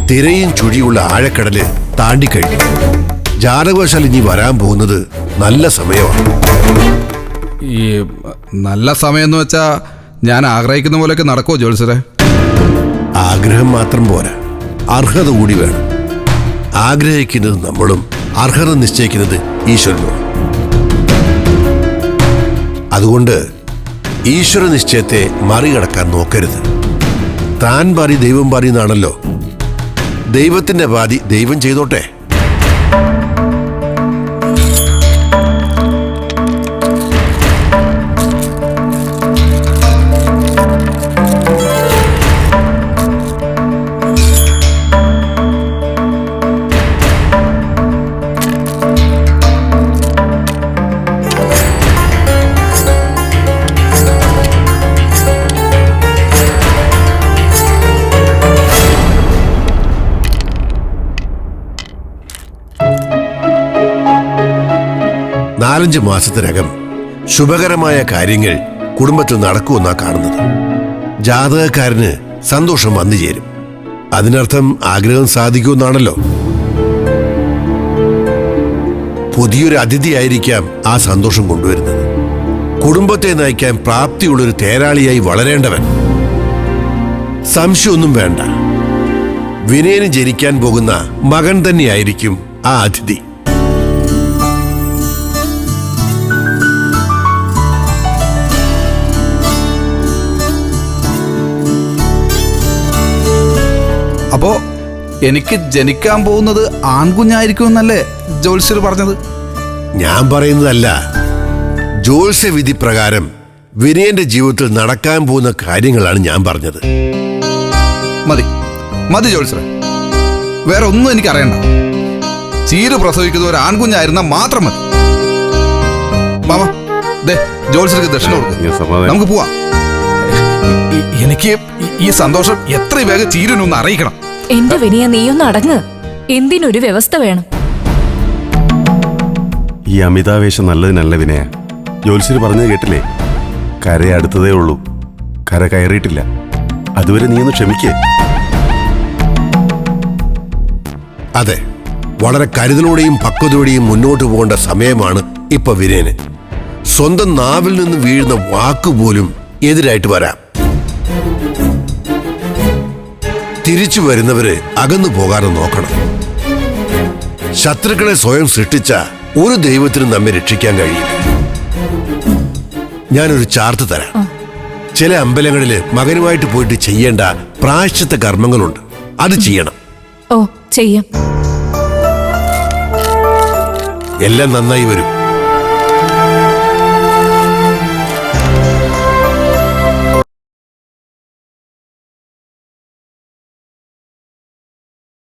തിരയും ചുഴിയുള്ള ആഴക്കടല് താണ്ടിക്കഴിഞ്ഞു. ജാതകവശാൽ ഇനി വരാൻ പോകുന്നത് നല്ല സമയമാണ്. ഈ നല്ല സമയം എന്ന് വെച്ചാ ഞാൻ ആഗ്രഹിക്കുന്ന പോലെയൊക്കെ നടക്കുമോ ജോത്സരെ? ആഗ്രഹം മാത്രം പോരാ, അർഹത കൂടി വേണം. ആഗ്രഹിക്കുന്നത് നമ്മളും അർഹത നിശ്ചയിക്കുന്നത് ഈശ്വരനും. അതുകൊണ്ട് ഈശ്വര നിശ്ചയത്തെ മറികടക്കാൻ നോക്കരുത്. താൻ പാതി ദൈവം പാതി എന്നാണല്ലോ. ദൈവത്തിന്റെ പാതി ദൈവം ചെയ്തോട്ടെ. നാലഞ്ച് മാസത്തിനകം ശുഭകരമായ കാര്യങ്ങൾ കുടുംബത്തിൽ നടക്കുമെന്നാ കാണുന്നത്. ജാതകക്കാരന് സന്തോഷം വന്നു ചേരും. അതിനർത്ഥം ആഗ്രഹം സാധിക്കുമെന്നാണല്ലോ. പുതിയൊരു അതിഥിയായിരിക്കാം ആ സന്തോഷം കൊണ്ടുവരുന്നത്. കുടുംബത്തെ നയിക്കാൻ പ്രാപ്തിയുള്ളൊരു തേരാളിയായി വളരേണ്ടവൻ. സംശയമൊന്നും വേണ്ട, വിനയന് ജനിക്കാൻ പോകുന്ന മകൻ തന്നെയായിരിക്കും ആ അതിഥി. അപ്പോ എനിക്ക് ജനിക്കാൻ പോകുന്നത് ആൺകുഞ്ഞായിരിക്കും എന്നല്ലേ ജോത്സ്യർ പറഞ്ഞത്? ഞാൻ പറയുന്നതല്ല, ജ്യോത്സ്യ വിധി പ്രകാരം വിനയന്റെ ജീവിതത്തിൽ നടക്കാൻ പോകുന്ന കാര്യങ്ങളാണ് ഞാൻ പറഞ്ഞത്. മതി മതി ജോത്സ്യർ, വേറെ ഒന്നും എനിക്ക് അറിയണ്ട. ചീര് പ്രസവിക്കുന്ന ഒരു ആൺകുഞ്ഞായിരുന്ന മാത്രം മതി. മാമ ദേ ജോത്സ്യർക്ക് ദക്ഷിണ കൊടുക്കും, നമുക്ക് പോവാം. എനിക്ക് ഈ സന്തോഷം എത്രയും വേഗം ചീരനൊന്ന് അറിയിക്കണം. എന്റെ വിനയ, നീയൊന്ന് അടങ്ങ്. എന്തിനൊരു വ്യവസ്ഥ വേണം? ഈ അമിതാവേശം നല്ലതിനല്ല വിനയ. ജോത്സ്യർ പറഞ്ഞത് കേട്ടില്ലേ? കര അടുത്തതേ ഉള്ളൂ, കര കയറിയിട്ടില്ല. അതുവരെ നീ ഒന്ന് ക്ഷമിക്കേ. അതെ, വളരെ കരുതലോടെയും പക്വതയോടെയും മുന്നോട്ട് പോകേണ്ട സമയമാണ് ഇപ്പൊ വിനയന്. സ്വന്തം നാവിൽ നിന്ന് വീഴുന്ന വാക്കുപോലും എതിരായിട്ട് വരാം. തിരിച്ചു വരുന്നവര് അകന്നു പോകാതെ നോക്കണം. ശത്രുക്കളെ സ്വയം സൃഷ്ടിച്ച ഒരു ദൈവത്തിനും നമ്മെ രക്ഷിക്കാൻ കഴിയില്ല. ഞാനൊരു ചാർട്ട് തരാം. ചില അമ്പലങ്ങളില് മകനുമായിട്ട് പോയിട്ട് ചെയ്യേണ്ട പ്രായശ്ചിത്ത കർമ്മങ്ങളുണ്ട്, അത് ചെയ്യണം. ഓ, ചെയ്യാം. എല്ലാം നന്നായി വരും.